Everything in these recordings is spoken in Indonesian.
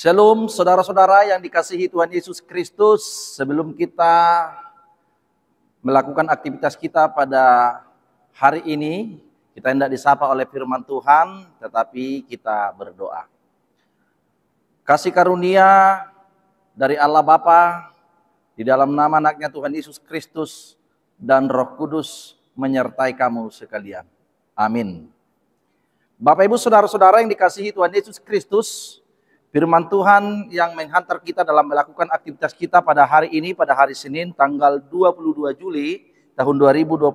Shalom saudara-saudara yang dikasihi Tuhan Yesus Kristus. Sebelum kita melakukan aktivitas kita pada hari ini, kita hendak disapa oleh firman Tuhan, tetapi kita berdoa. Kasih karunia dari Allah Bapa, di dalam nama anaknya Tuhan Yesus Kristus dan Roh Kudus menyertai kamu sekalian. Amin. Bapak Ibu saudara-saudara yang dikasihi Tuhan Yesus Kristus, firman Tuhan yang menghantar kita dalam melakukan aktivitas kita pada hari ini, pada hari Senin tanggal 22 Juli tahun 2024,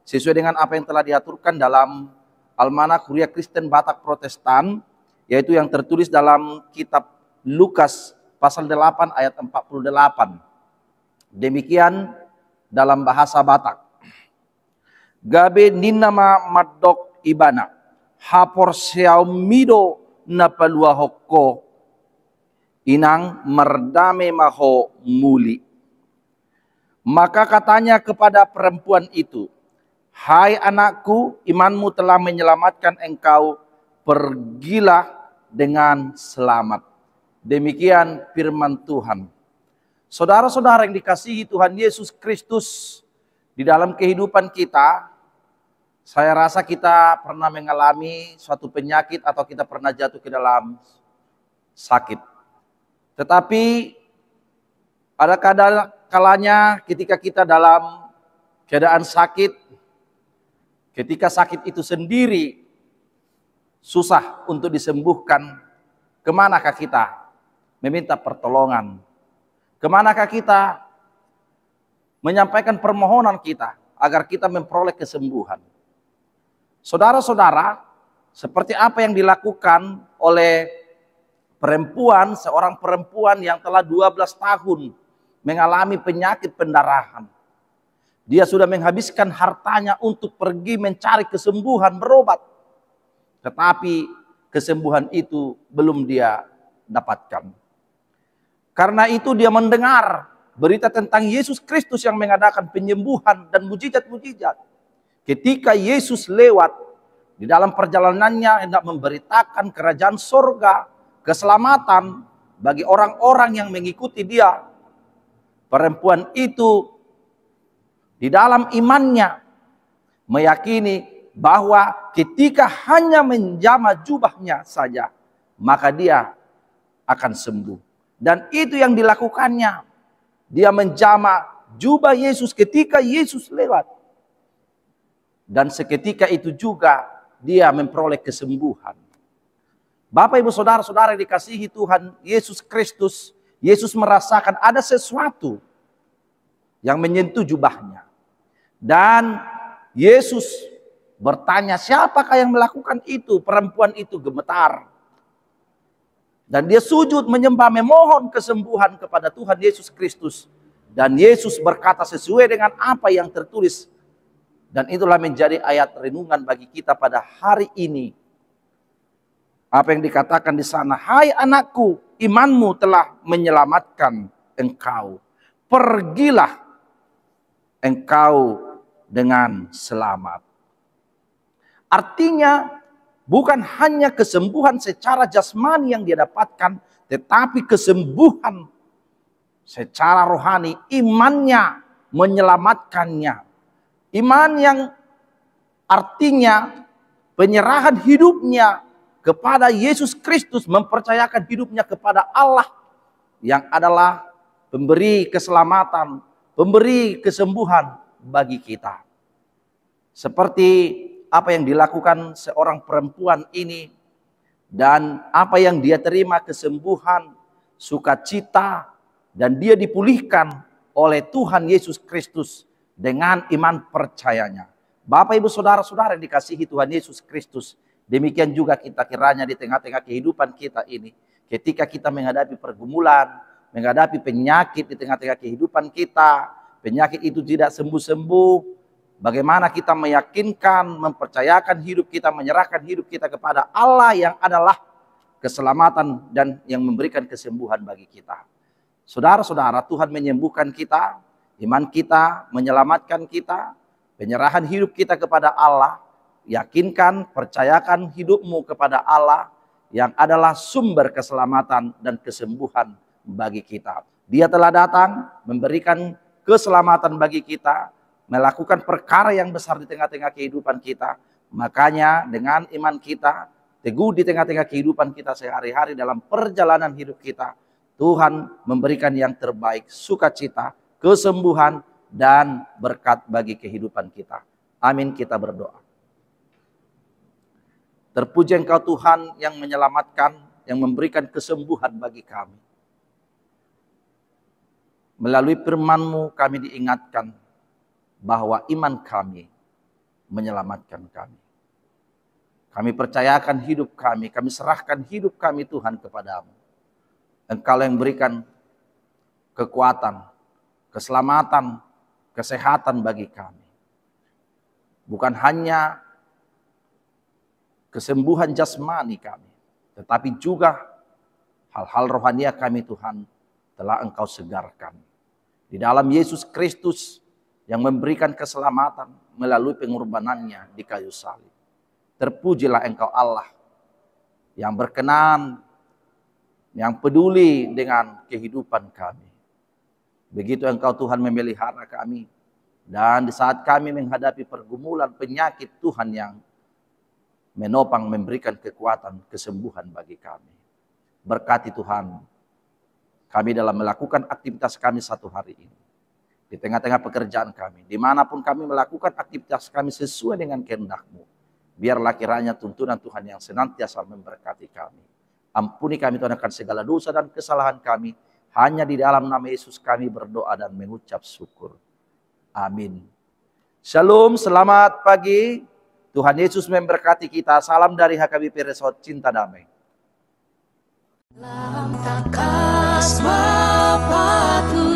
sesuai dengan apa yang telah diaturkan dalam Almanak Kuliah Kristen Batak Protestan, yaitu yang tertulis dalam kitab Lukas pasal 8 ayat 48. Demikian dalam bahasa Batak. Gabe ninama madok ibana, hapor mido na palua hokko inang merdame maho muli. Maka katanya kepada perempuan itu, hai anakku, imanmu telah menyelamatkan engkau, pergilah dengan selamat. Demikian firman Tuhan. Saudara-saudara yang dikasihi Tuhan Yesus Kristus, di dalam kehidupan kita, saya rasa kita pernah mengalami suatu penyakit atau kita pernah jatuh ke dalam sakit. Tetapi ada kalanya ketika kita dalam keadaan sakit, ketika sakit itu sendiri susah untuk disembuhkan, kemanakah kita meminta pertolongan? Kemanakah kita menyampaikan permohonan kita agar kita memperoleh kesembuhan? Saudara-saudara, seperti apa yang dilakukan oleh seorang perempuan yang telah 12 tahun mengalami penyakit pendarahan. Dia sudah menghabiskan hartanya untuk pergi mencari kesembuhan, berobat. Tetapi kesembuhan itu belum dia dapatkan. Karena itu dia mendengar berita tentang Yesus Kristus yang mengadakan penyembuhan dan mujizat-mujizat. Ketika Yesus lewat di dalam perjalanannya hendak memberitakan kerajaan surga, keselamatan bagi orang-orang yang mengikuti dia. Perempuan itu di dalam imannya meyakini bahwa ketika hanya menjamah jubahnya saja, maka dia akan sembuh. Dan itu yang dilakukannya. Dia menjamah jubah Yesus ketika Yesus lewat. Dan seketika itu juga dia memperoleh kesembuhan. Bapak Ibu saudara-saudara yang dikasihi Tuhan Yesus Kristus, Yesus merasakan ada sesuatu yang menyentuh jubahnya. Dan Yesus bertanya, siapakah yang melakukan itu? Perempuan itu gemetar. Dan dia sujud menyembah, memohon kesembuhan kepada Tuhan Yesus Kristus. Dan Yesus berkata sesuai dengan apa yang tertulis. Dan itulah menjadi ayat renungan bagi kita pada hari ini. Apa yang dikatakan di sana, hai anakku, imanmu telah menyelamatkan engkau. Pergilah engkau dengan selamat. Artinya bukan hanya kesembuhan secara jasmani yang dia dapatkan, tetapi kesembuhan secara rohani, imannya menyelamatkannya. Iman yang artinya penyerahan hidupnya kepada Yesus Kristus, mempercayakan hidupnya kepada Allah yang adalah pemberi keselamatan, pemberi kesembuhan bagi kita. Seperti apa yang dilakukan seorang perempuan ini dan apa yang dia terima kesembuhan, sukacita, dan dia dipulihkan oleh Tuhan Yesus Kristus dengan iman percayanya. Bapak Ibu saudara-saudara yang dikasihi Tuhan Yesus Kristus, demikian juga kita kiranya di tengah-tengah kehidupan kita ini, ketika kita menghadapi pergumulan, menghadapi penyakit di tengah-tengah kehidupan kita, penyakit itu tidak sembuh-sembuh, bagaimana kita meyakinkan, mempercayakan hidup kita, menyerahkan hidup kita kepada Allah yang adalah keselamatan dan yang memberikan kesembuhan bagi kita. Saudara-saudara, Tuhan menyembuhkan kita, iman kita menyelamatkan kita, penyerahan hidup kita kepada Allah. Yakinkan, percayakan hidupmu kepada Allah yang adalah sumber keselamatan dan kesembuhan bagi kita. Dia telah datang memberikan keselamatan bagi kita, melakukan perkara yang besar di tengah-tengah kehidupan kita. Makanya dengan iman kita, teguh di tengah-tengah kehidupan kita sehari-hari dalam perjalanan hidup kita, Tuhan memberikan yang terbaik, sukacita, kesembuhan, dan berkat bagi kehidupan kita. Amin, kita berdoa. Terpuji Engkau Tuhan yang menyelamatkan, yang memberikan kesembuhan bagi kami. Melalui firman-Mu kami diingatkan bahwa iman kami menyelamatkan kami. Kami percayakan hidup kami serahkan hidup kami Tuhan kepadamu. Engkau yang berikan kekuatan, keselamatan, kesehatan bagi kami. Bukan hanya kesembuhan jasmani kami, tetapi juga hal-hal rohania kami Tuhan telah Engkau segarkan. Di dalam Yesus Kristus yang memberikan keselamatan melalui pengorbanannya di kayu salib. Terpujilah Engkau Allah yang berkenan, yang peduli dengan kehidupan kami. Begitu Engkau Tuhan memelihara kami. Dan di saat kami menghadapi pergumulan penyakit, Tuhan yang menopang, memberikan kekuatan, kesembuhan bagi kami. Berkati Tuhan kami dalam melakukan aktivitas kami satu hari ini. Di tengah-tengah pekerjaan kami, dimanapun kami melakukan aktivitas kami sesuai dengan kehendak-Mu. Biarlah kiranya tuntunan Tuhan yang senantiasa memberkati kami. Ampuni kami Tuhan akan segala dosa dan kesalahan kami. Hanya di dalam nama Yesus kami berdoa dan mengucap syukur. Amin. Shalom, selamat pagi. Tuhan Yesus memberkati kita. Salam dari HKBP Resort Cinta Damai. Dalam tak kasma patuh.